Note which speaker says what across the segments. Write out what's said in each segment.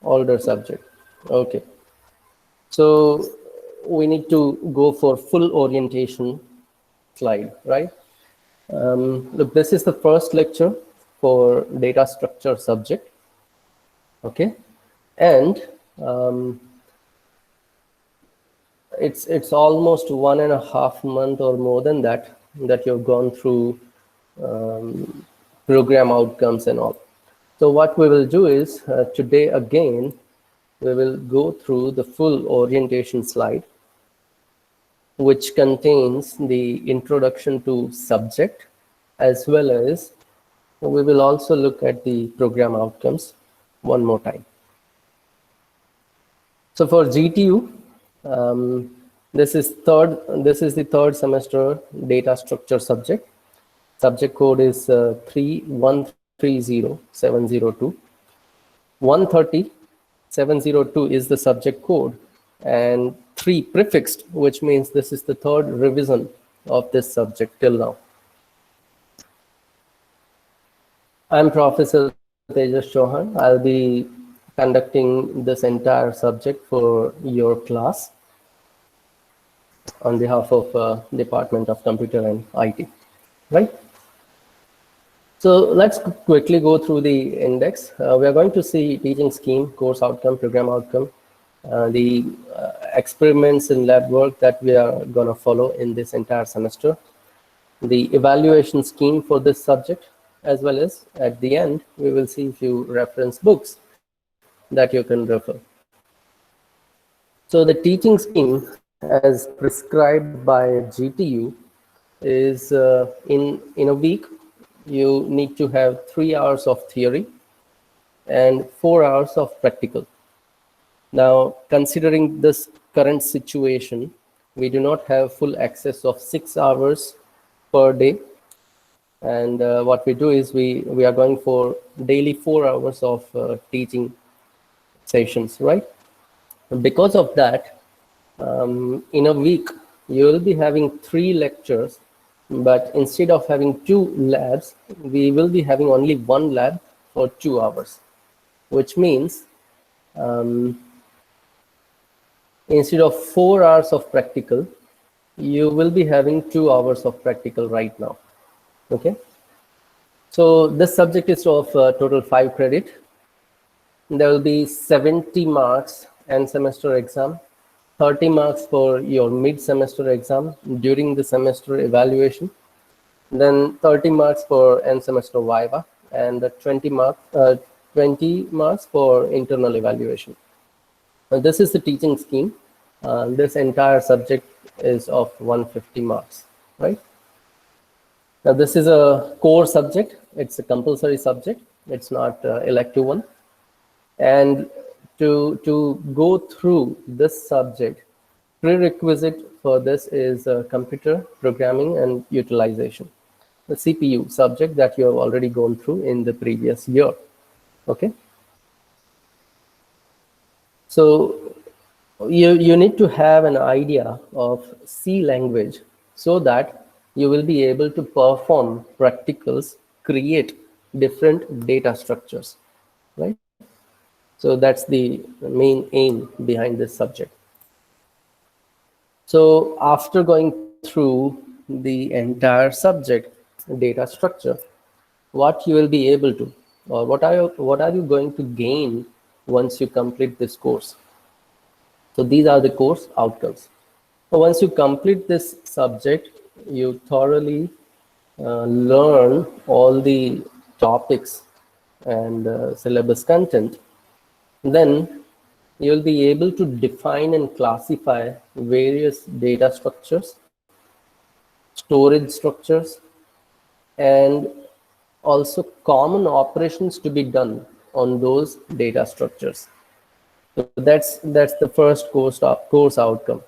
Speaker 1: older subject. Okay. So we need to go for full orientation slide, right? Look, this is the first lecture for data structure subject. Okay. And it's almost 1.5 months or more than that you've gone through program outcomes and all. So what we will do is today again we will go through the full orientation slide, which contains the introduction to subject, as well as we will also look at the program outcomes one more time. So for GTU, this is the third semester data structure subject. Subject code is 3130702. 130702 is the subject code, and 3 prefixed, which means this is the third revision of this subject till now. I'm Professor Tejas Chauhan. I'll be conducting this entire subject for your class on behalf of Department of Computer and IT, right? So let's quickly go through the index. We are going to see teaching scheme, course outcome, program outcome, the experiments and lab work that we are going to follow in this entire semester, the evaluation scheme for this subject, as well as at the end, we will see a few reference books that you can refer. So the teaching scheme as prescribed by GTU is in a week, you need to have 3 hours of theory and 4 hours of practical. Now, considering this current situation, we do not have full access of 6 hours per day. And what we do is we are going for daily 4 hours of teaching sessions, right? Because of that, in a week, you will be having 3 lectures, but instead of having 2 labs, we will be having only 1 lab for 2 hours, which means instead of 4 hours of practical, you will be having 2 hours of practical right now. Okay. So this subject is of total 5 credit. There will be 70 marks end semester exam, 30 marks for your mid-semester exam during the semester evaluation, then 30 marks for end semester viva, and 20 marks for internal evaluation. This is the teaching scheme. This entire subject is of 150 marks, right? Now this is a core subject. It's a compulsory subject. It's not elective one. And to go through this subject, prerequisite for this is computer programming and utilization, the CPU subject that you have already gone through in the previous year. Okay. So you need to have an idea of C language so that you will be able to perform practicals, create different data structures, right? So that's the main aim behind this subject. So after going through the entire subject, data structure, what you will be able to, or what are you going to gain once you complete this course? So these are the course outcomes. So once you complete this subject, you thoroughly learn all the topics and syllabus content, then you'll be able to define and classify various data structures, storage structures, and also common operations to be done on those data structures. So that's the first course outcome.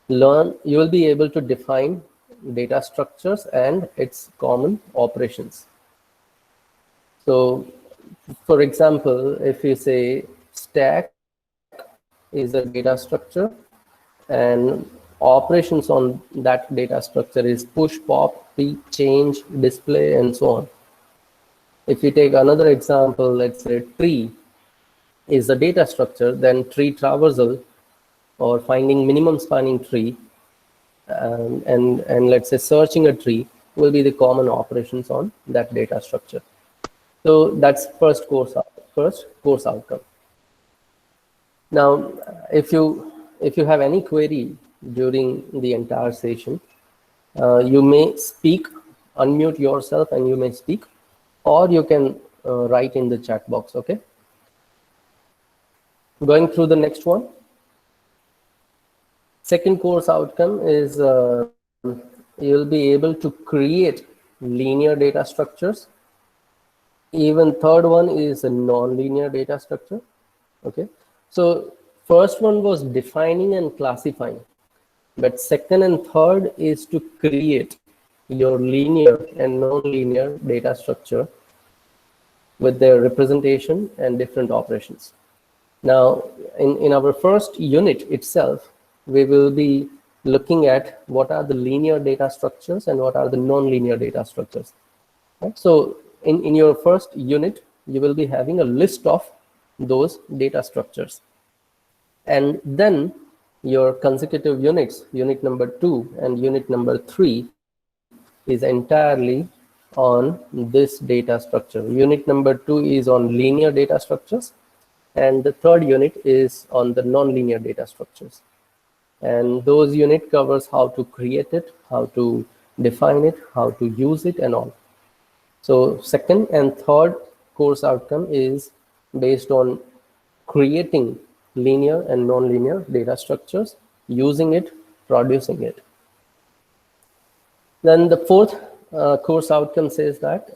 Speaker 1: You will be able to define data structures and its common operations. So for example, if you say stack is a data structure and operations on that data structure is push, pop, peek, change, display, and so on. If you take another example, let's say tree. is the data structure, then tree traversal or finding minimum spanning tree and let's say searching a tree will be the common operations on that data structure. So that's first course outcome. Now, if you have any query during the entire session, you may speak, unmute yourself, and you may speak, or you can write in the chat box. Okay. Going through the next one. Second course outcome is you'll be able to create linear data structures. Even third one is a non-linear data structure. Okay, so first one was defining and classifying, but second and third is to create your linear and non-linear data structure with their representation and different operations. Now, in our first unit itself, we will be looking at what are the linear data structures and what are the non-linear data structures. Right? So in your first unit, you will be having a list of those data structures. And then your consecutive units, unit number 2 and unit number 3, is entirely on this data structure. Unit number 2 is on linear data structures, and the third unit is on the non-linear data structures. And those unit covers how to create it, how to define it, how to use it, and all. So second and third course outcome is based on creating linear and non-linear data structures, using it, producing it. Then the fourth course outcome says that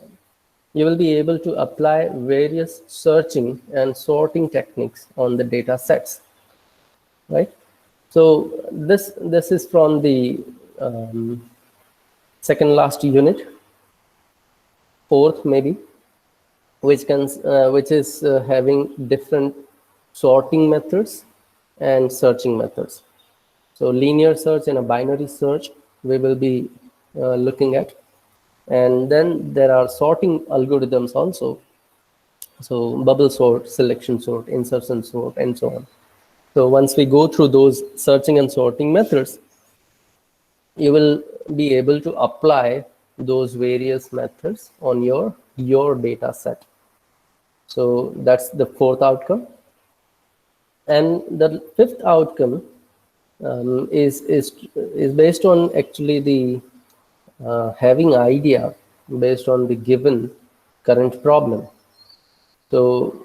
Speaker 1: you will be able to apply various searching and sorting techniques on the data sets, right? So this is from the second last unit, fourth maybe, which is having different sorting methods and searching methods. So linear search and a binary search we will be looking at, and then there are sorting algorithms also. So bubble sort, selection sort, insertion sort, and so on. So once we go through those searching and sorting methods, you will be able to apply those various methods on your data set. So that's the fourth outcome. And the fifth outcome is based on actually the having idea based on the given current problem. So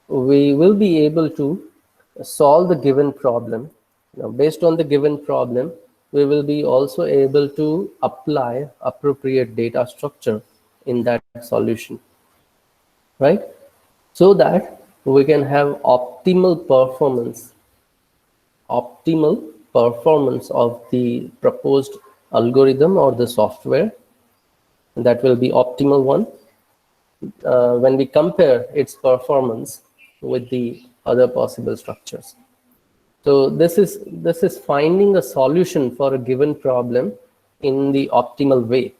Speaker 1: we will be able to solve the given problem. Now, based on the given problem, we will be also able to apply appropriate data structure in that solution, right? So that we can have optimal performance of the proposed algorithm or the software. That will be optimal one when we compare its performance with the other possible structures. So this is finding a solution for a given problem in the optimal way.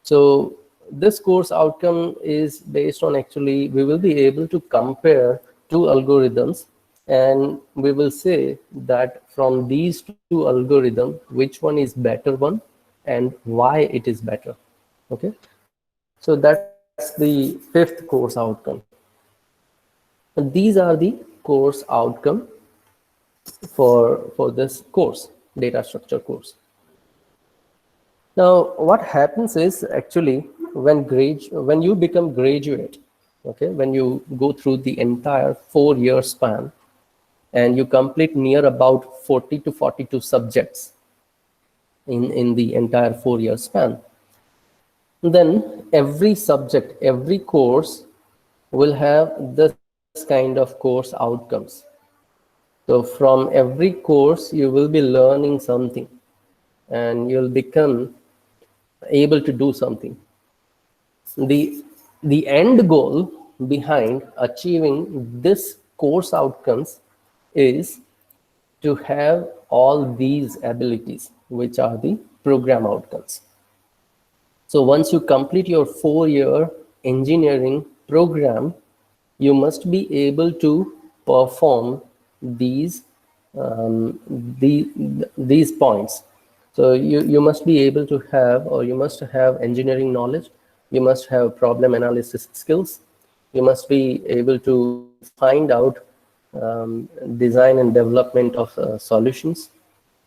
Speaker 1: So this course outcome is based on actually we will be able to compare two algorithms, and we will say that from these two algorithms, which one is better one and why it is better. Okay, so that's the fifth course outcome. And these are the course outcome for this course, data structure course. Now, what happens is actually when you become graduate, okay, when you go through the entire 4-year span and you complete near about 40 to 42 subjects in the entire 4-year span, then every subject, every course will have this kind of course outcomes. So from every course, you will be learning something and you'll become able to do something. The end goal behind achieving this course outcomes is to have all these abilities, which are the program outcomes. So once you complete your 4-year engineering program, you must be able to perform these these points. So you must be able to have, or you must have engineering knowledge, you must have problem analysis skills, you must be able to find out design and development of solutions,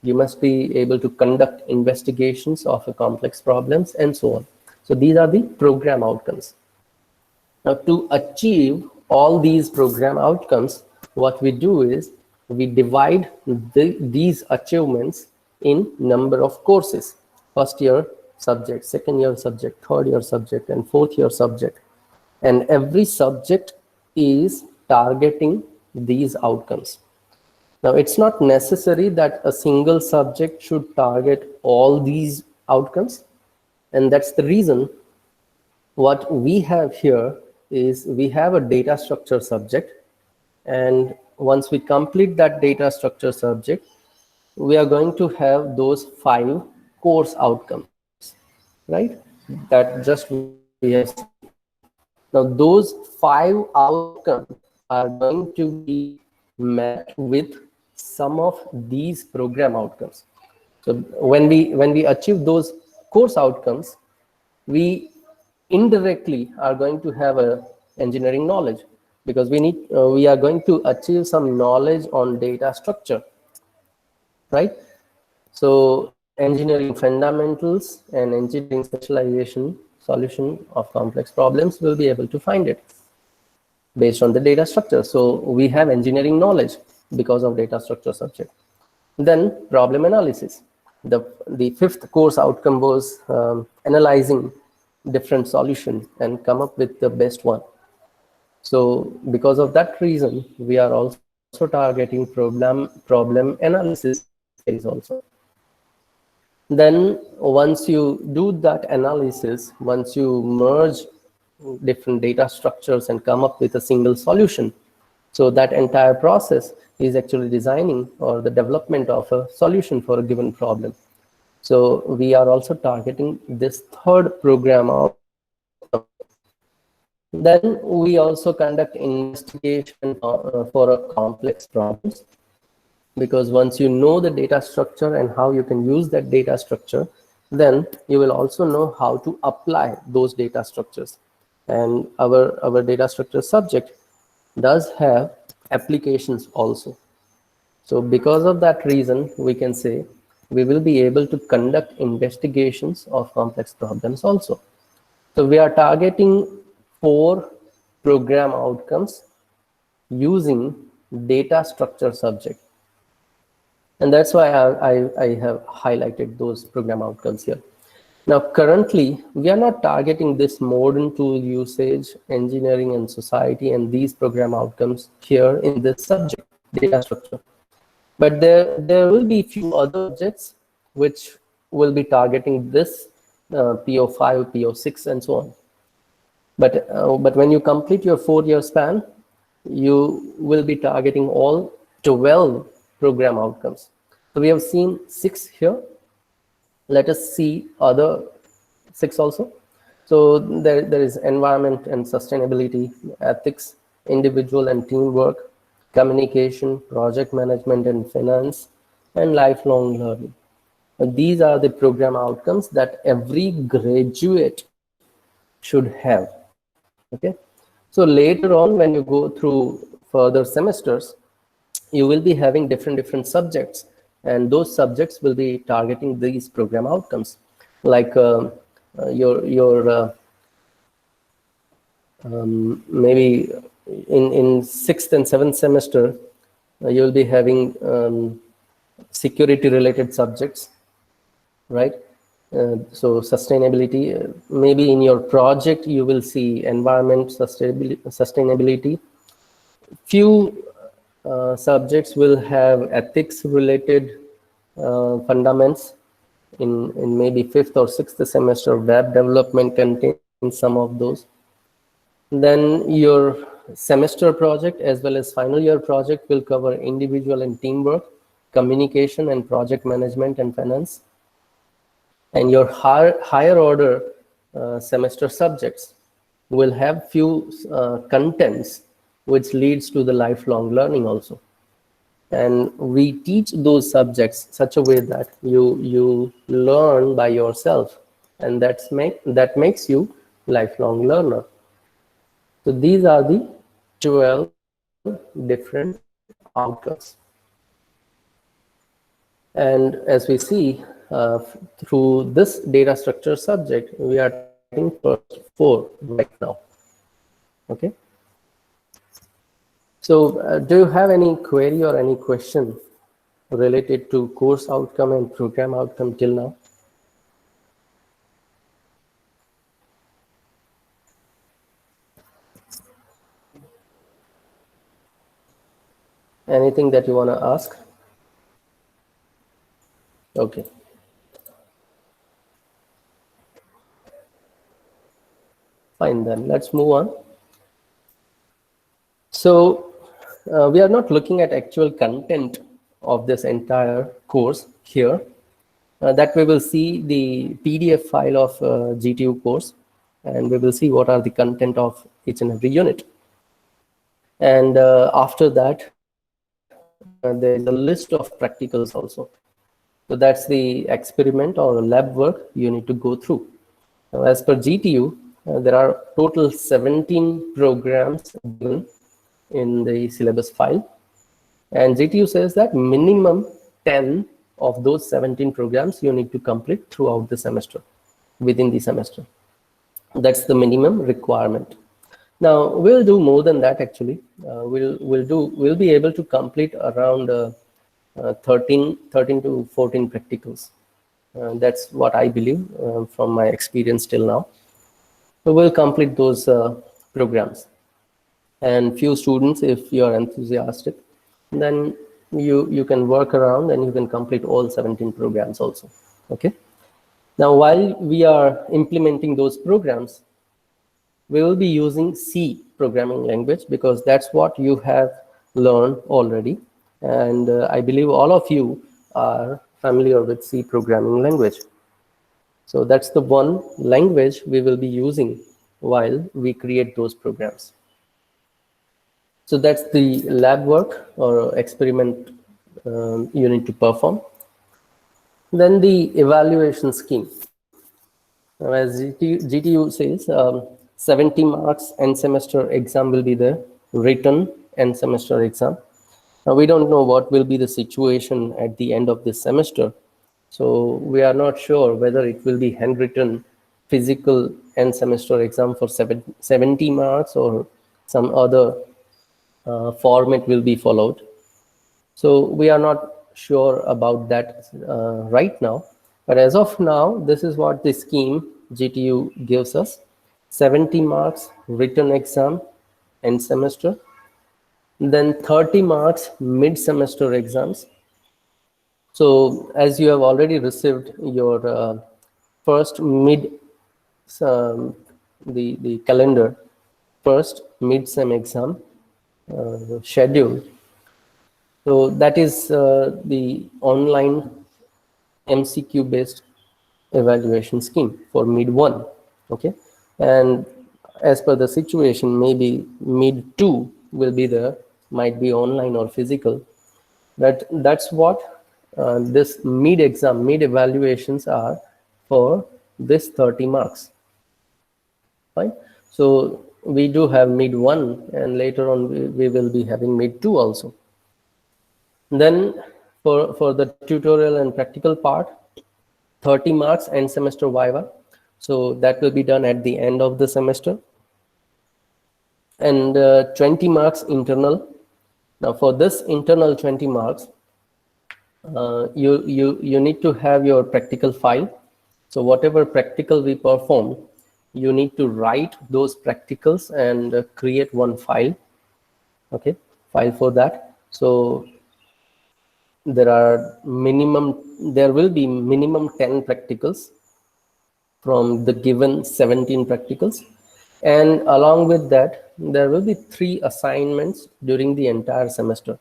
Speaker 1: you must be able to conduct investigations of complex problems, and so on. So these are the program outcomes. Now, to achieve all these program outcomes, what we do is we divide these achievements in number of courses. First year subject, second year subject, third year subject, and fourth year subject. And every subject is targeting these outcomes. Now, it's not necessary that a single subject should target all these outcomes. And that's the reason what we have here is we have a data structure subject. And once we complete that data structure subject, we are going to have those 5 course outcomes, right? That just we have seen. Now, those 5 outcomes are going to be met with some of these program outcomes. So when we achieve those course outcomes, we indirectly are going to have a engineering knowledge, because we are going to achieve some knowledge on data structure, right? So engineering fundamentals and engineering specialization solution of complex problems will be able to find it based on the data structure. So we have engineering knowledge because of data structure subject. Then problem analysis. The 5th course outcome was analyzing different solutions and come up with the best one. So because of that reason, we are also targeting problem analysis phase also. Then once you do that analysis, once you merge different data structures and come up with a single solution, so that entire process is actually designing or the development of a solution for a given problem. So we are also targeting this 3rd program outcome. Then we also conduct investigation for a complex problems, because once you know the data structure and how you can use that data structure, then you will also know how to apply those data structures. And our data structure subject does have applications also. So because of that reason, we can say we will be able to conduct investigations of complex problems also. So we are targeting 4 program outcomes using data structure subject. And that's why I have highlighted those program outcomes here. Now, currently, we are not targeting this modern tool usage, engineering and society, and these program outcomes here in this subject, data structure. But there will be few other subjects which will be targeting this PO5, PO6, and so on. But when you complete your 4-year span, you will be targeting all 12 program outcomes. So we have seen 6 here. Let us see other 6 also. So there is environment and sustainability, ethics, individual and teamwork, communication, project management and finance, and lifelong learning. These are the program outcomes that every graduate should have. Okay. So later on, when you go through further semesters, you will be having different subjects, and those subjects will be targeting these program outcomes, like your maybe in 6th and 7th semester, you will be having security related subjects, right? So sustainability, maybe in your project you will see environment, sustainability. Few subjects will have ethics related fundamentals. In maybe 5th or 6th semester, web development contains some of those. Then your semester project as well as final year project will cover individual and teamwork, communication and project management and finance. And your higher order semester subjects will have few contents which leads to the lifelong learning also. And we teach those subjects such a way that you learn by yourself, and that makes you lifelong learner. So these are the 12 different outcomes. And as we see through this data structure subject, we are targeting first 4 right now. Okay. So do you have any query or any question related to course outcome and program outcome till now? Anything that you want to ask? Okay. Fine, then let's move on. So we are not looking at actual content of this entire course here. That we will see the PDF file of GTU course, and we will see what are the content of each and every unit. And after that, there is a list of practicals also. So that's the experiment or lab work you need to go through. Now, as per GTU, there are total 17 programs given in the syllabus file. And GTU says that minimum 10 of those 17 programs you need to complete throughout the semester, within the semester. That's the minimum requirement. Now we'll do more than that actually. We'll be able to complete around 13 to 14 practicals. That's what I believe from my experience till now. So we'll complete those programs. And few students, if you are enthusiastic, then you can work around and you can complete all 17 programs also. Okay. Now, while we are implementing those programs, we will be using C programming language because that's what you have learned already. And I believe all of you are familiar with C programming language. So that's the one language we will be using while we create those programs. So that's the lab work or experiment you need to perform. Then the evaluation scheme. Now, as GTU says, 70 marks end semester exam will be the written end semester exam. Now, we don't know what will be the situation at the end of this semester. So we are not sure whether it will be handwritten physical end semester exam for 70 marks or some other format will be followed. So we are not sure about that right now. But as of now, this is what the scheme GTU gives us. 70 marks written exam end semester. Then 30 marks mid-semester exams. So as you have already received your first mid, the calendar, first mid-sem exam schedule. So that is the online MCQ based evaluation scheme for mid 1. Okay. And as per the situation, maybe mid 2 will be might be online or physical. That's what this mid exam, mid evaluations are for this 30 marks. Fine. So we do have mid 1 and later on we will be having mid 2 also. Then for the tutorial and practical part, 30 marks end semester viva. So that will be done at the end of the semester. And 20 marks internal. Now for this internal 20 marks, you need to have your practical file. So whatever practical we perform, you need to write those practicals and create one file. Okay, file for that. So there will be minimum 10 practicals from the given 17 practicals, and along with that there will be 3 assignments during the entire semester.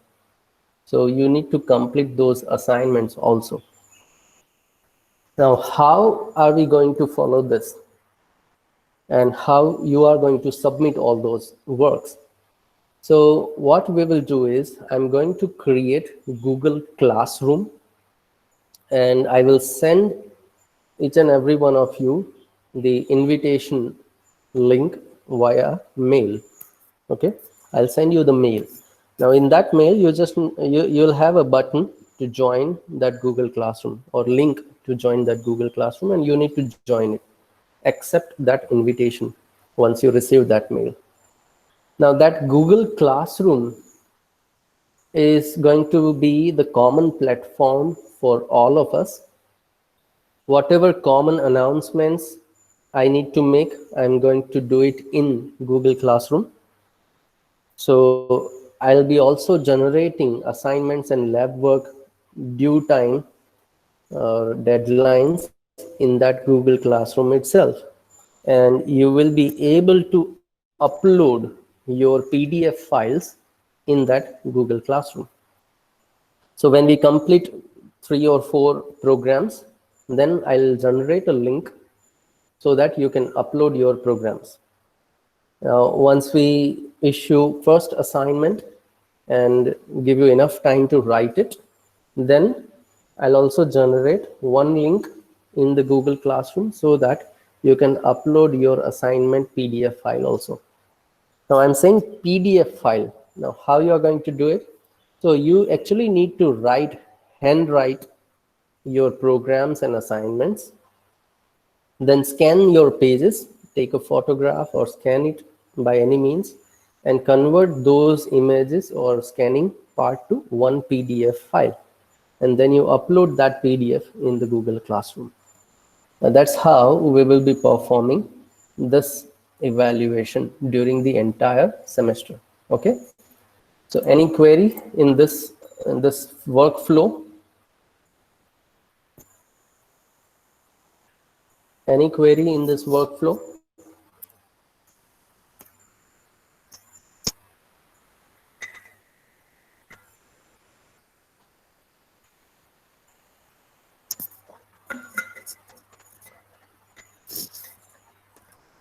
Speaker 1: So you need to complete those assignments also. Now, how are we going to follow this and how you are going to submit all those works? So what we will do is I'm going to create Google Classroom, and I will send each and every one of you the invitation link via mail. Okay, I'll send you the mail. Now in that mail, you'll have a button to join that Google Classroom, or link to join that Google Classroom, and you need to join it. Accept that invitation once you receive that mail. Now that Google Classroom is going to be the common platform for all of us. Whatever common announcements I need to make, I'm going to do it in Google Classroom. So I'll be also generating assignments and lab work due time deadlines in that Google Classroom itself. And you will be able to upload your PDF files in that Google Classroom. So when we complete 3 or 4 programs, then I'll generate a link so that you can upload your programs. Once we issue first assignment and give you enough time to write it, then I'll also generate one link in the Google Classroom so that you can upload your assignment PDF file also. Now I'm saying PDF file. Now how you are going to do it? So you actually need to handwrite your programs and assignments, then scan your pages, take a photograph or scan it by any means, and convert those images or scanning part to one PDF file. And then you upload that PDF in the Google Classroom. That's how we will be performing this evaluation during the entire semester. Okay. So any query in this workflow? Any query in this workflow?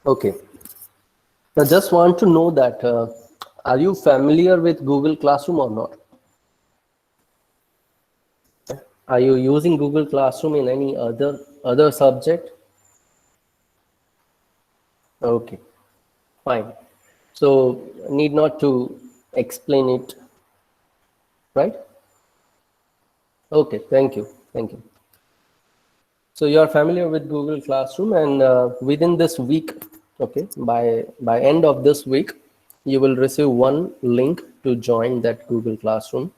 Speaker 1: Okay. I just want to know that are you familiar with Google Classroom or not? Are you using Google Classroom in any other subject? Okay, fine. So need not to explain it, right? Okay, thank you, thank you. So you are familiar with Google Classroom, and within this week, okay, by end of this week, you will receive one link to join that Google Classroom,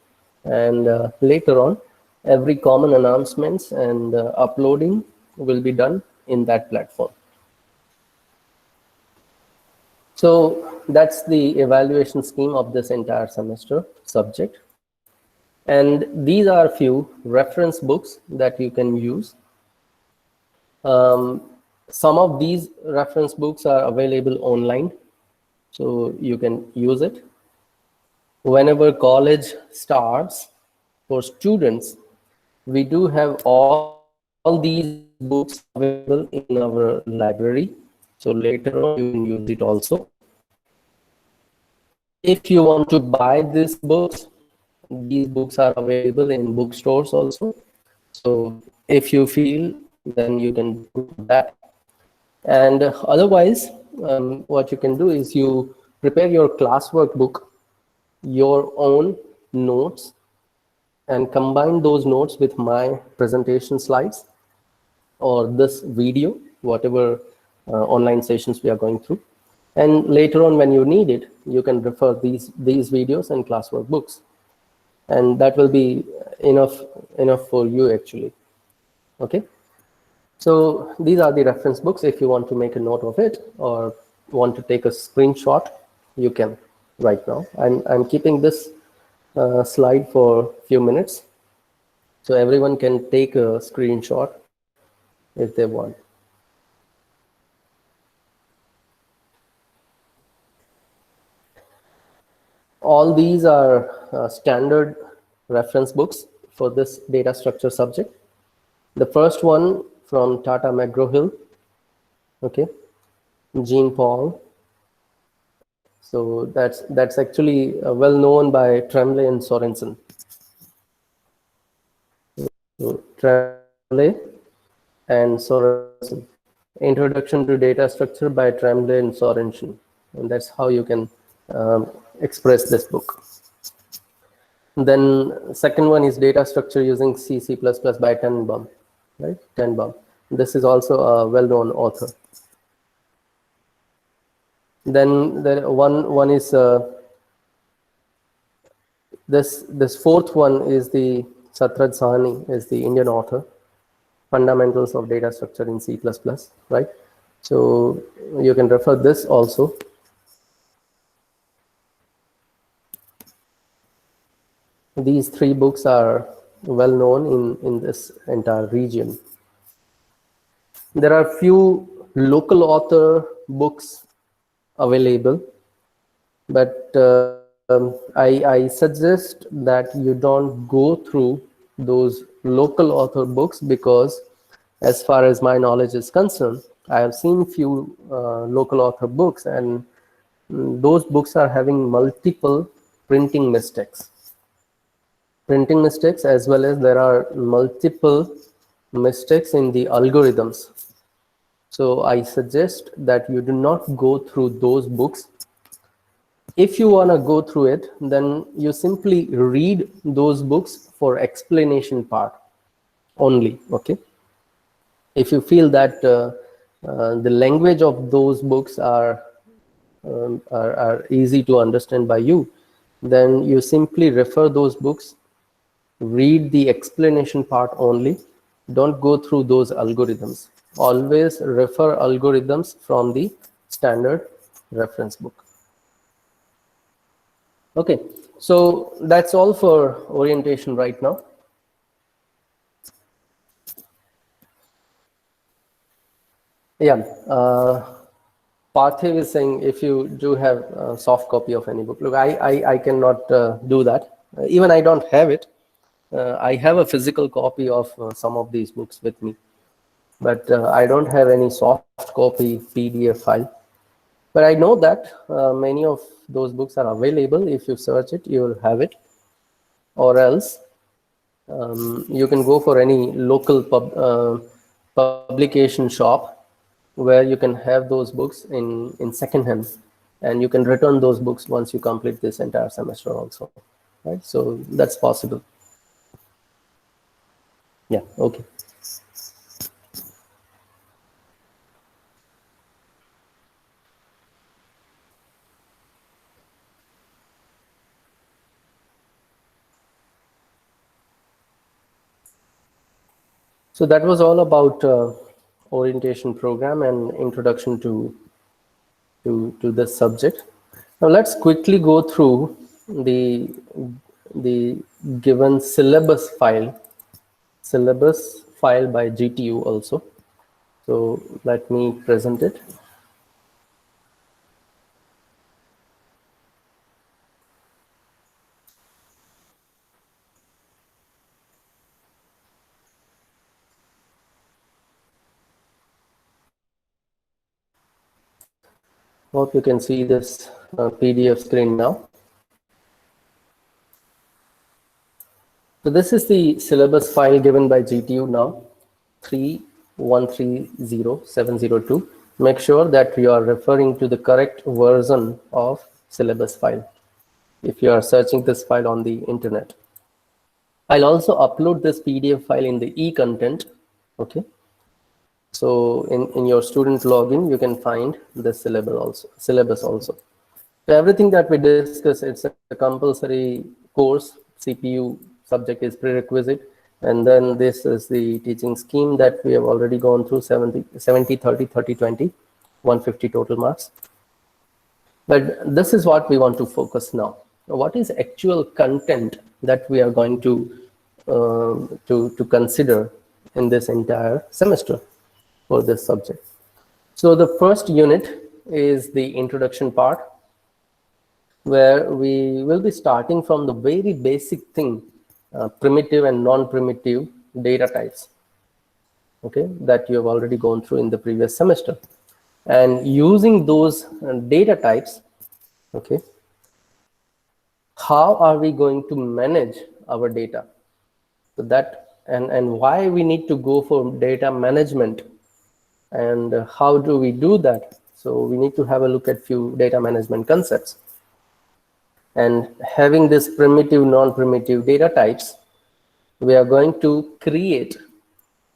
Speaker 1: and later on, every common announcements and uploading will be done in that platform. So that's the evaluation scheme of this entire semester subject. And these are a few reference books that you can use. Some of these reference books are available online, so you can use it. Whenever college starts, for students, we do have all these books available in our library. So later on, you can use it also. If you want to buy these books are available in bookstores also. So if you feel, then you can go to that. And otherwise, what you can do is you prepare your classwork book, your own notes, and combine those notes with my presentation slides or this video, whatever online sessions we are going through. And later on, when you need it, you can refer these videos and classwork books, and that will be enough for you actually. Okay. So these are the reference books. If you want to make a note of it or want to take a screenshot, you can right now. I'm keeping this slide for a few minutes, so everyone can take a screenshot if they want. All these are standard reference books for this data structure subject. The first one from Tata McGraw-Hill, okay, Jean Paul, So that's actually well known by Tremblay and Sorensen. So Tremblay and Sorensen. Introduction to Data Structure by Tremblay and Sorensen. And that's how you can express this book. Then second one is Data Structure using C++ by Tenenbaum, right? Tenenbaum. This is also a well-known author. Then the one is this fourth one is the Satraj Sahni, is the Indian author, Fundamentals of Data Structure in C++, right? So you can refer this also. These three books are well known in this entire region. There are few local author books available, but I suggest that you don't go through those local author books, because as far as my knowledge is concerned, I have seen few local author books, and those books are having multiple printing mistakes. As well as there are multiple mistakes in the algorithms. So I suggest that you do not go through those books. If you want to go through it, then you simply read those books for explanation part only, okay? If you feel that the language of those books are easy to understand by you, then you simply refer those books, read the explanation part only. Don't go through those algorithms. Always refer algorithms from the standard reference book. Okay, so that's all for orientation right now. Yeah, Parthiv is saying if you do have a soft copy of any book. Look, I cannot do that. Even I don't have it. I have a physical copy of some of these books with me, but I don't have any soft copy PDF file. But I know that many of those books are available. If you search it, you will have it. Or else you can go for any local publication shop where you can have those books in second hand, and you can return those books once you complete this entire semester also, right? So that's possible. Yeah, okay. So that was all about orientation program and introduction to this subject. Now let's quickly go through the given syllabus file by GTU also. So let me present it. Hope you can see this PDF screen now. So this is the syllabus file given by GTU now, 3130702. Make sure that you are referring to the correct version of syllabus file if you are searching this file on the internet. I'll also upload this PDF file in the e-content, okay? So in your student login, you can find the syllabus also. So everything that we discuss, it's a compulsory course. CPU subject is prerequisite. And then this is the teaching scheme that we have already gone through, 70, 30, 30, 20, 150 total marks. But this is what we want to focus now. What is actual content that we are going to consider in this entire semester for this subject? So the first unit is the introduction part, where we will be starting from the very basic thing, primitive and non-primitive data types, okay, that you have already gone through in the previous semester. And using those data types, Okay. How are we going to manage our data? So that, and why we need to go for data management, and how do we do that? So we need to have a look at few data management concepts. And having this primitive, non-primitive data types, we are going to create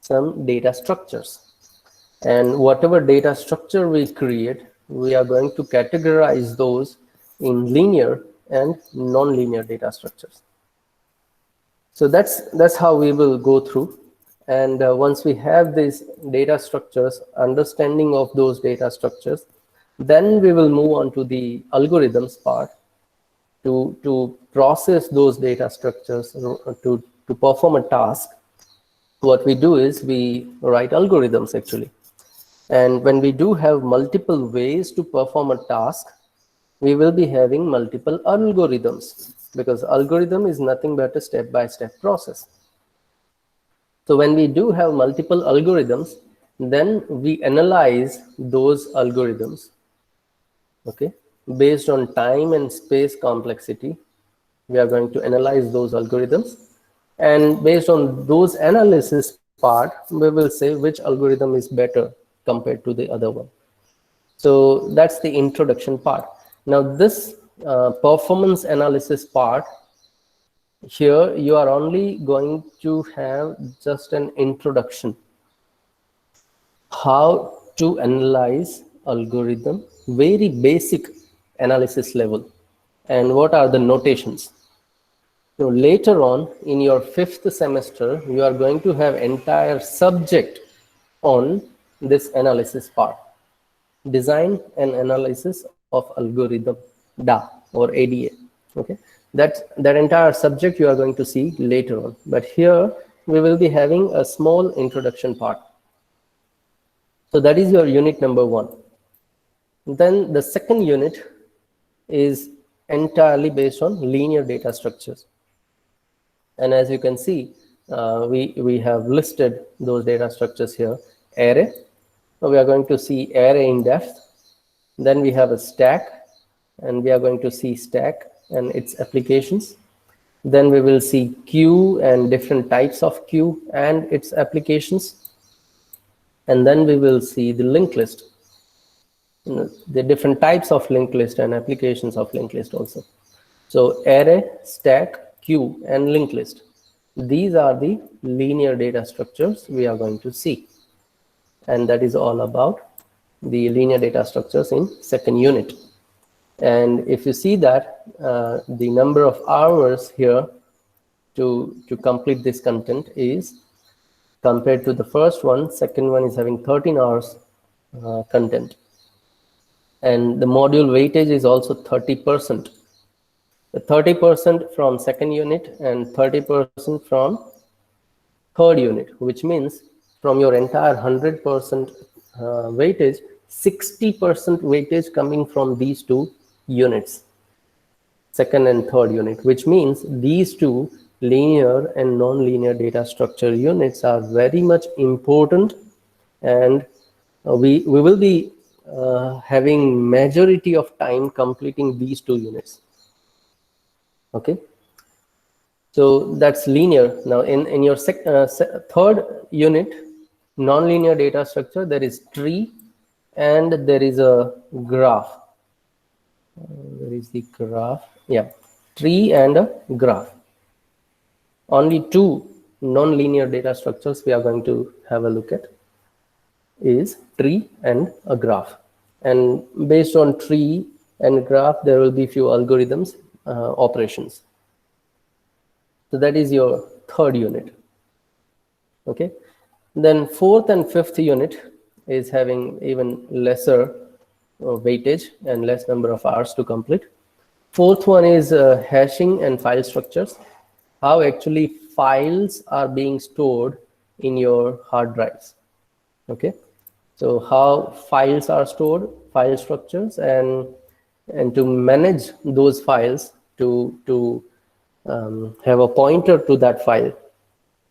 Speaker 1: some data structures. And whatever data structure we create, we are going to categorize those in linear and non-linear data structures. So that's how we will go through. And once we have these data structures, understanding of those data structures, then we will move on to the algorithms part to process those data structures, to perform a task. What we do is we write algorithms actually. And when we do have multiple ways to perform a task, we will be having multiple algorithms, because algorithm is nothing but a step-by-step process. So when we do have multiple algorithms, then we analyze those algorithms, okay, based on time and space complexity. We are going to analyze those algorithms, and based on those analysis part, we will say which algorithm is better compared to the other one. So that's the introduction part. Now this performance analysis part, here you are only going to have just an introduction, how to analyze algorithm, very basic analysis level, and what are the notations. So later on in your 5th semester, you are going to have entire subject on this analysis part, design and analysis of algorithm, DA or ADA. Okay, that entire subject you are going to see later on, but here we will be having a small introduction part. So that is your unit number 1. Then the second unit is entirely based on linear data structures. And as you can see, we have listed those data structures here. Array, so we are going to see array in depth. Then we have a stack, and we are going to see stack and its applications. Then we will see queue and different types of queue and its applications. And then we will see the linked list, the different types of linked list and applications of linked list also. So array, stack, queue, and linked list. These are the linear data structures we are going to see. And that is all about the linear data structures in second unit. And if you see that the number of hours here to complete this content is, compared to the first one, second one is having 13 hours content. And the module weightage is also 30%. The 30% from second unit and 30% from third unit, which means from your entire 100% weightage, 60% weightage coming from these two units, second and third unit, which means these two linear and non-linear data structure units are very much important, and we will be having majority of time completing these two units. Okay, so that's linear. Now in your third unit, non-linear data structure, there is tree and there is a graph. Where is the graph? Yeah, tree and a graph. Only two non-linear data structures we are going to have a look at is tree and a graph. And based on tree and graph, there will be few algorithms, operations. So that is your third unit. Okay, then fourth and fifth unit is having even lesser weightage and less number of hours to complete. Fourth one is hashing and file structures, how actually files are being stored in your hard drives. Okay, so how files are stored, file structures, and to manage those files, to have a pointer to that file.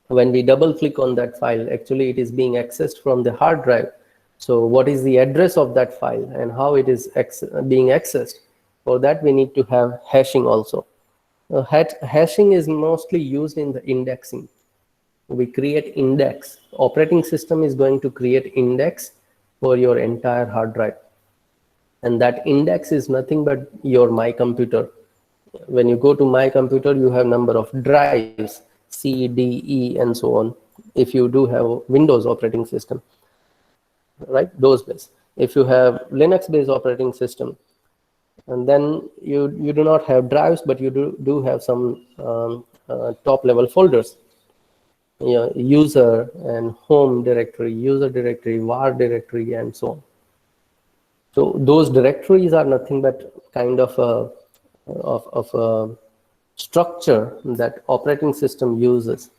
Speaker 1: When we double click on that file, actually it is being accessed from the hard drive. So what is the address of that file and how it is being accessed? For that, we need to have hashing also. Hashing is mostly used in the indexing. We create index. Operating system is going to create index for your entire hard drive. And that index is nothing but your My Computer. When you go to My Computer, you have number of drives, C, D, E, and so on. If you do have Windows operating system, right, those base. If you have Linux-based operating system, and then you do not have drives, but you do have some top-level folders. User and home directory, user directory, var directory, and so on. So those directories are nothing but kind of a structure that operating system uses.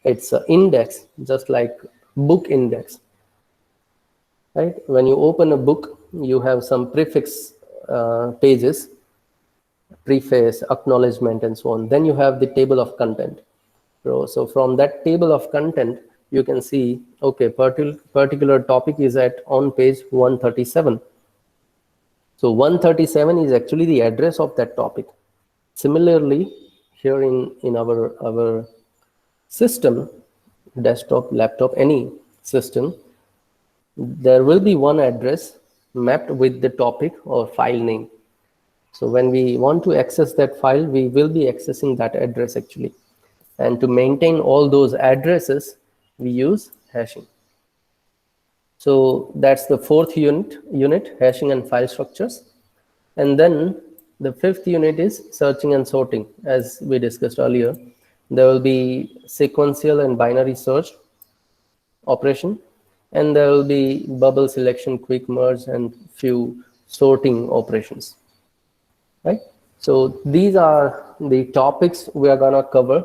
Speaker 1: It's an index, just like book index, right? When you open a book, you have some prefix pages, preface, acknowledgement, and so on. Then you have the table of content. So from that table of content, you can see, okay, particular topic is on page 137. So 137 is actually the address of that topic. Similarly, here in our system, desktop, laptop, any system, there will be one address mapped with the topic or file name. So when we want to access that file, we will be accessing that address actually. And to maintain all those addresses, we use hashing. So that's the fourth unit, hashing and file structures. And then the fifth unit is searching and sorting. As we discussed earlier, there will be sequential and binary search operation, and there will be bubble selection, quick merge, and few sorting operations, right? So these are the topics we are gonna cover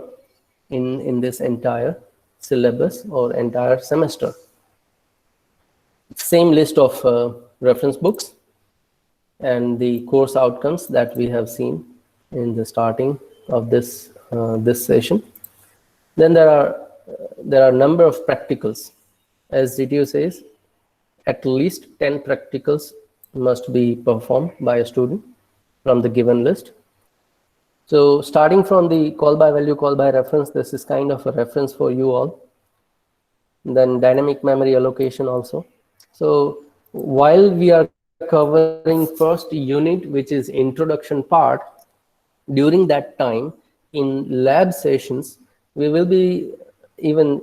Speaker 1: in this entire syllabus or entire semester. Same list of reference books and the course outcomes that we have seen in the starting of this session. Then there are a number of practicals. As GTU says, at least 10 practicals must be performed by a student from the given list. So starting from the call by value, call by reference, this is kind of a reference for you all. Then dynamic memory allocation also. So while we are covering first unit, which is introduction part, during that time in lab sessions, we will be even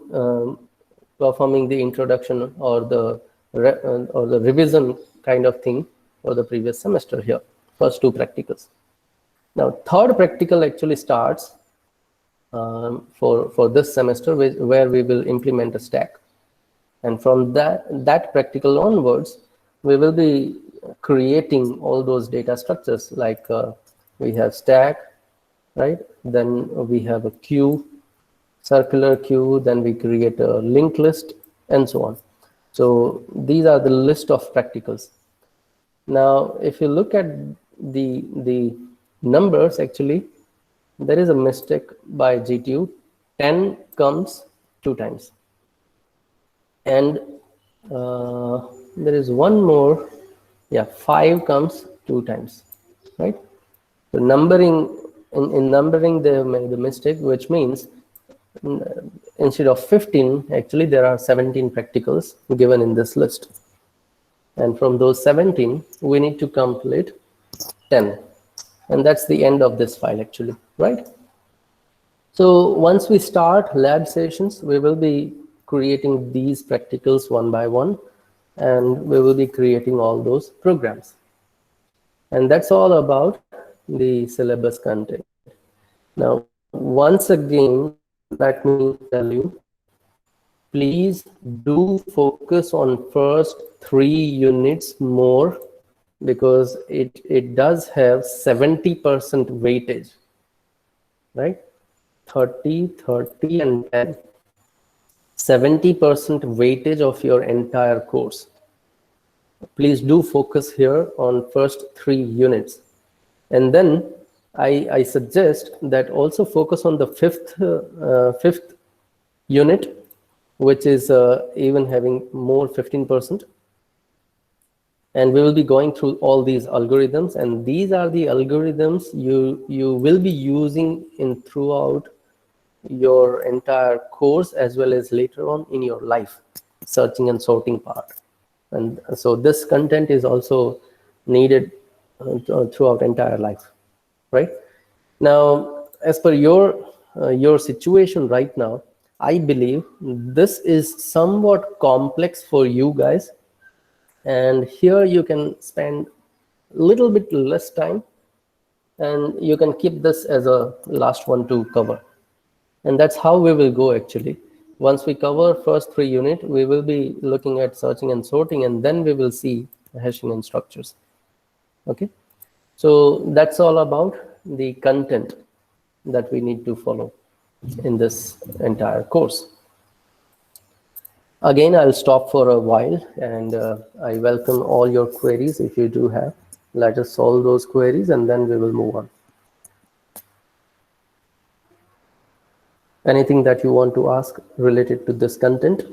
Speaker 1: performing the introduction or the revision kind of thing for the previous semester here, first two practicals. Now, third practical actually starts for this semester, where we will implement a stack. And from that practical onwards, we will be creating all those data structures, like we have stack, right? Then we have a queue, circular queue, then we create a linked list, and so on. So these are the list of practicals. Now, if you look at the numbers, actually, there is a mistake by GTU. 10 comes 2 times. And there is one more, 5 comes 2 times, right? So numbering, in numbering they made the mistake, which means instead of 15, actually there are 17 practicals given in this list. And from those 17, we need to complete 10. And that's the end of this file actually, right? So once we start lab sessions, we will be creating these practicals one by one, and we will be creating all those programs. And that's all about the syllabus content. Now, once again, let me tell you, please do focus on first 3 units more, because it does have 70% weightage, right? 30, 30, and 10. 70% weightage of your entire course. Please do focus here on first 3 units. And then I suggest that also focus on the fifth unit, which is even having more 15%. And we will be going through all these algorithms, and these are the algorithms you will be using in throughout your entire course, as well as later on in your life, searching and sorting part. And so this content is also needed throughout entire life, right? Now, as per your situation right now, I believe this is somewhat complex for you guys, and here you can spend a little bit less time, and you can keep this as a last one to cover. And that's how we will go actually. Once we cover first 3 units, we will be looking at searching and sorting, and then we will see hashing and structures. Okay, so that's all about the content that we need to follow in this entire course. Again, I'll stop for a while, and I welcome all your queries if you do have. Let us solve those queries, and then we will move on. Anything that you want to ask related to this content?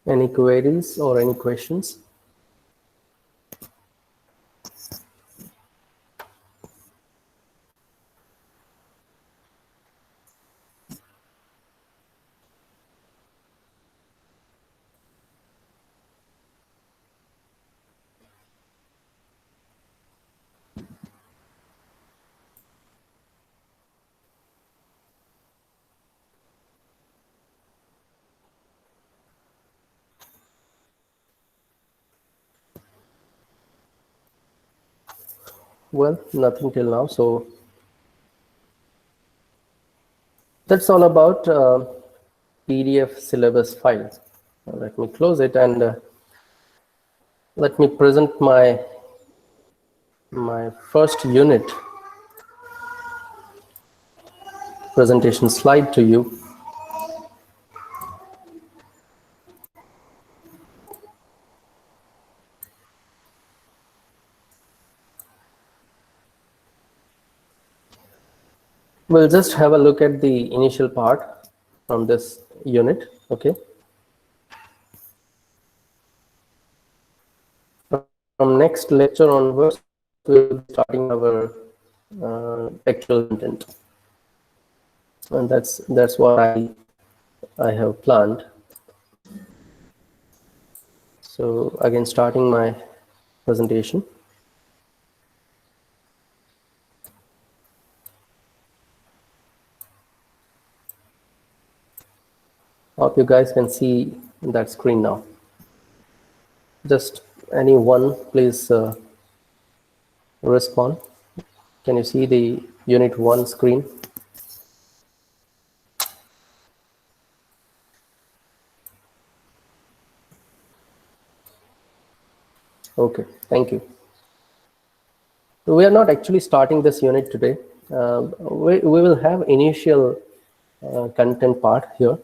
Speaker 1: Any queries or any questions? Well, nothing till now. So that's all about PDF syllabus file. Let me close it, and let me present my first unit presentation slide to you. We'll just have a look at the initial part from this unit. Okay, from next lecture onwards, we'll be starting our actual content, and that's what I have planned. So again, starting my presentation. Hope you guys can see that screen now. Just anyone, please respond. Can you see the unit 1 screen? Okay, thank you. We are not actually starting this unit today. We will have initial content part here,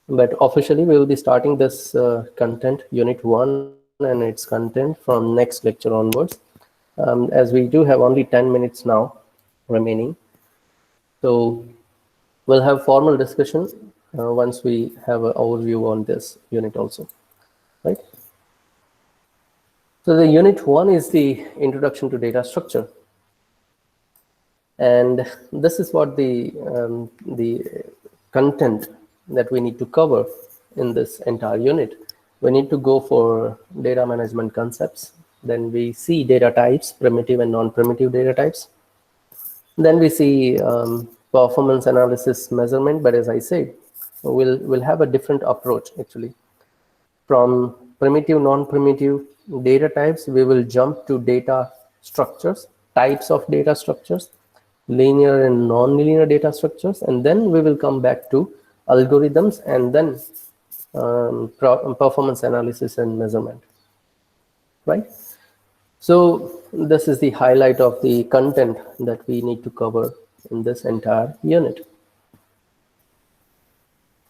Speaker 1: but officially we will be starting this content, unit 1 and its content, from next lecture onwards, as we do have only 10 minutes now remaining. So we'll have formal discussion once we have an overview on this unit also, right? So the unit 1 is the introduction to data structure, and this is what the content that we need to cover in this entire unit. We need to go for data management concepts. Then we see data types, primitive and non-primitive data types. Then we see performance analysis measurement. But as I said, we'll have a different approach actually. From primitive, non-primitive data types, we will jump to data structures, types of data structures, linear and non-linear data structures, and then we will come back to algorithms, and then performance analysis and measurement, right? So this is the highlight of the content that we need to cover in this entire unit.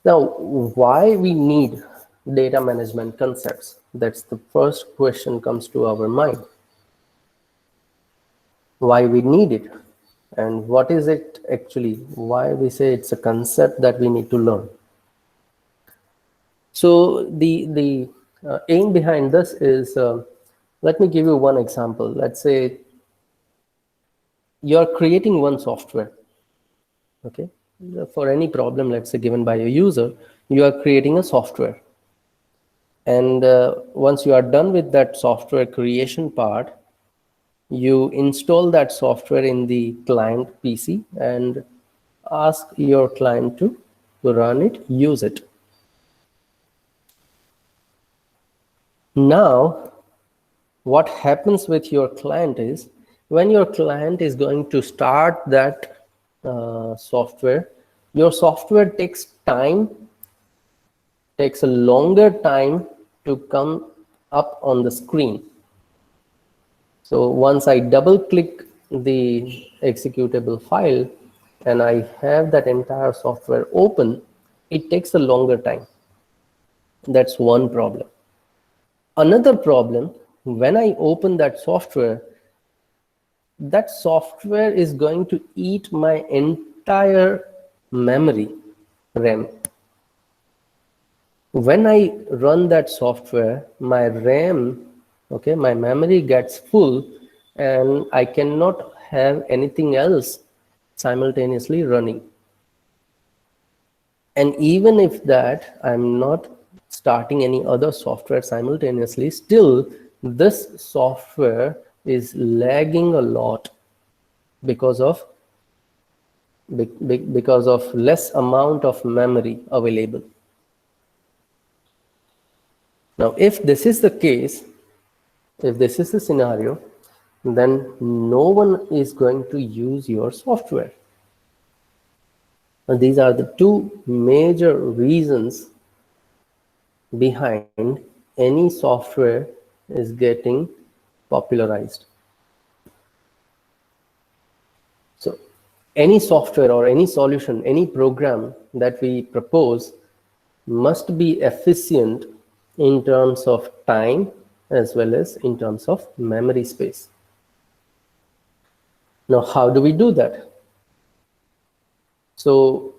Speaker 1: Now, why we need data management concepts? That's the first question comes to our mind. Why we need it, and what is it actually? Why we say it's a concept that we need to learn? So the aim behind this is, let me give you one example. Let's say you're creating one software, okay, for any problem, let's say given by a user. You are creating a software, and once you are done with that software creation part, you install that software in the client PC and ask your client to run it, use it. Now, what happens with your client is, when your client is going to start that software, your software takes a longer time to come up on the screen. So once I double click the executable file and I have that entire software open, it takes a longer time. That's one problem. Another problem, when I open that software is going to eat my entire memory, RAM. When I run that software, my RAM, okay, my memory gets full, and I cannot have anything else simultaneously running. And even if that I'm not starting any other software simultaneously, still this software is lagging a lot because of less amount of memory available. Now, if this is the case, if this is the scenario, then no one is going to use your software. And these are the two major reasons behind any software is getting popularized. So any software or any solution, any program that we propose must be efficient in terms of time as well as in terms of memory space. Now, how do we do that? So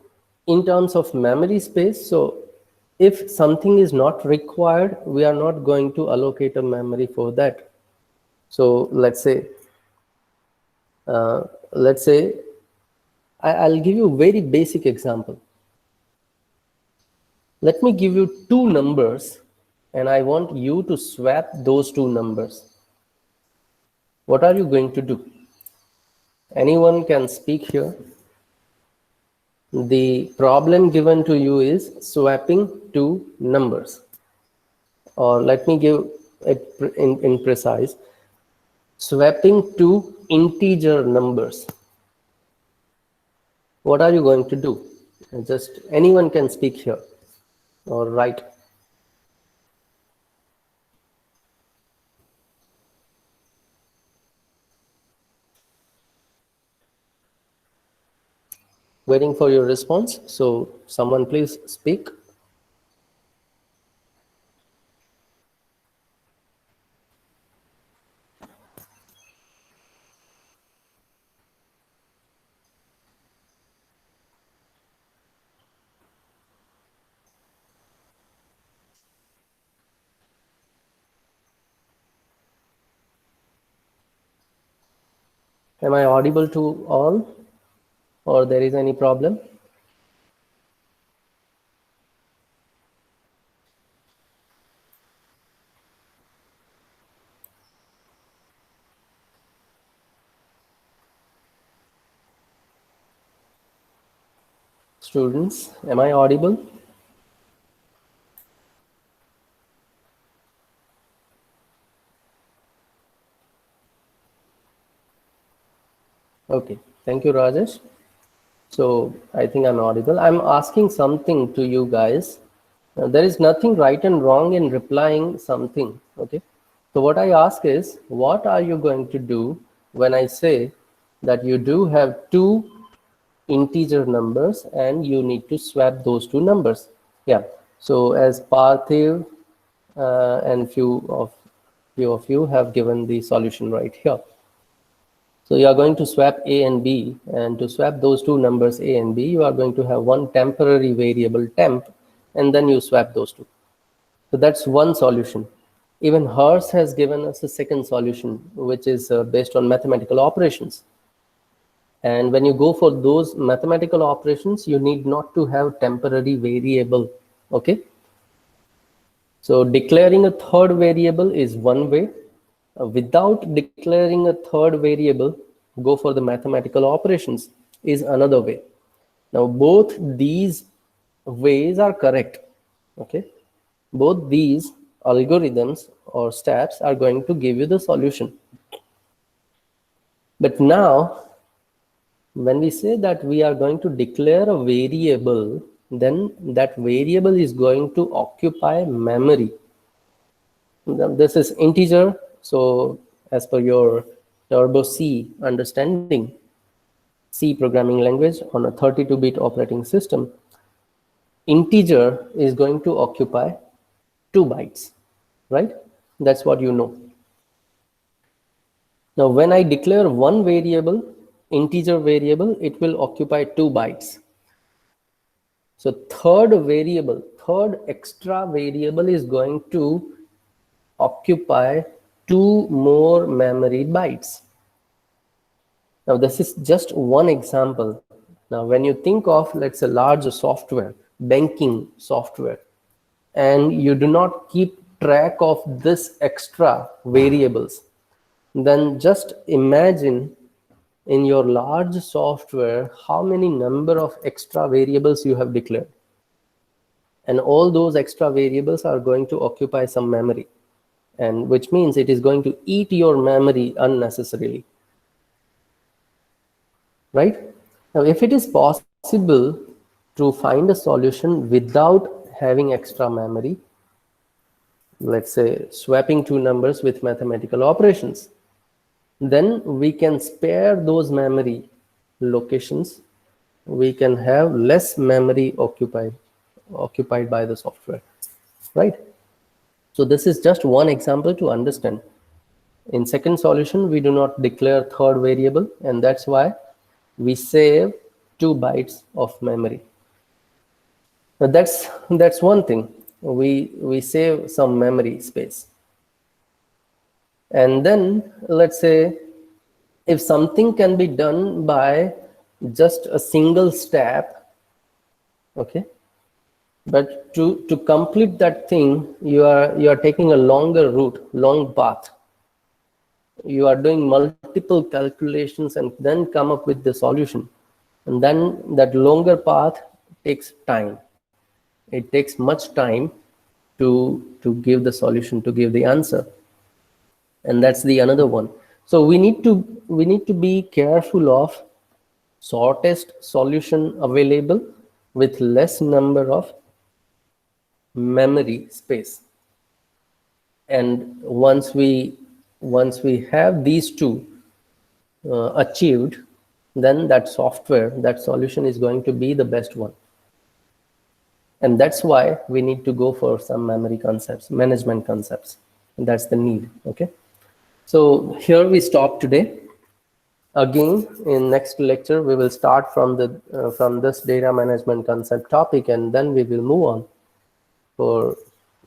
Speaker 1: in terms of memory space, so if something is not required, we are not going to allocate a memory for that. So let's say I'll give you a very basic example. Let me give you two numbers, and I want you to swap those two numbers. What are you going to do? Anyone can speak here. The problem given to you is swapping two numbers. Or let me give it in precise, swapping two integer numbers. What are you going to do? Just anyone can speak here or write. Waiting for your response. So someone please speak. Am I audible to all, or there is any problem? Students, am I audible? Okay, thank you, Rajesh. So I think I'm audible. I'm asking something to you guys. There is nothing right and wrong in replying something, okay? So what I ask is, what are you going to do when I say that you do have two integer numbers and you need to swap those two numbers? Yeah. So as Parthiv and few of you have given the solution right here. So you are going to swap A and B, and to swap those two numbers A and B, you are going to have one temporary variable temp, and then you swap those two. So that's one solution. Even Hertz has given us a second solution, which is based on mathematical operations. And when you go for those mathematical operations, you need not to have temporary variable, okay? So declaring a third variable is one way. Without declaring a third variable, go for the mathematical operations is another way. Now, both these ways are correct, okay? Both these algorithms or steps are going to give you the solution. But now, when we say that we are going to declare a variable, then that variable is going to occupy memory. Now, this is integer, so as per your Turbo C understanding, C programming language on a 32-bit operating system, integer is going to occupy 2 bytes, right? That's what you know. Now, when I declare one variable, integer variable, it will occupy 2 bytes. So third extra variable is going to occupy 2 more memory bytes. Now, this is just one example. Now, when you think of, let's say, large software, banking software, and you do not keep track of this extra variables, then just imagine in your large software how many number of extra variables you have declared. And all those extra variables are going to occupy some memory, and which means it is going to eat your memory unnecessarily. Right? Now, if it is possible to find a solution without having extra memory, let's say swapping two numbers with mathematical operations, then we can spare those memory locations. We can have less memory occupied by the software, right? So this is just one example to understand. In second solution, we do not declare third variable, and that's why we save 2 bytes of memory. Now that's one thing. We save some memory space. And then let's say if something can be done by just a single step, okay, but to complete that thing, you are taking a longer route, long path. You are doing multiple calculations and then come up with the solution. And then that longer path takes time. It takes much time to give the solution, to give the answer. And that's the another one. So we need to be careful of shortest solution available with less number of memory space. And once we have these two achieved, then that software, that solution is going to be the best one. And that's why we need to go for some memory concepts, management concepts. And that's the need, okay? So here we stop today. Again, in next lecture, we will start from this data management concept topic, and then we will move on for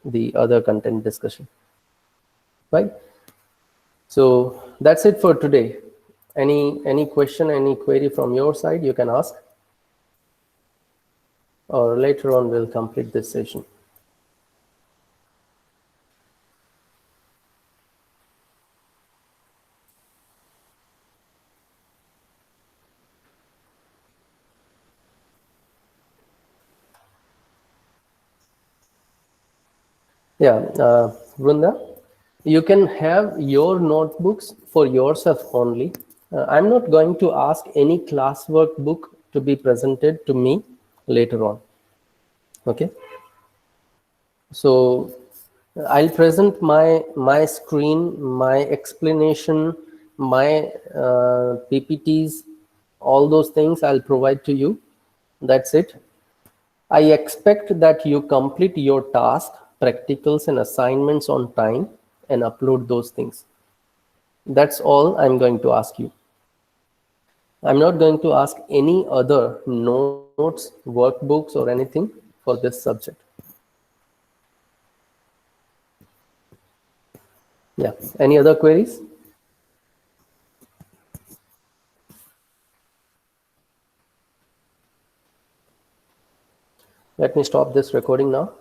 Speaker 1: the other content discussion, right? So that's it for today. Any question, any query from your side, you can ask, or later on we'll complete this session. Yeah, Vrunda, you can have your notebooks for yourself only. I'm not going to ask any classwork book to be presented to me later on. Okay. So I'll present my screen, my explanation, my PPTs, all those things I'll provide to you. That's it. I expect that you complete your task, practicals and assignments on time and upload those things. That's all I'm going to ask you. I'm not going to ask any other notes, workbooks or anything for this subject. Yeah. Any other queries? Let me stop this recording now.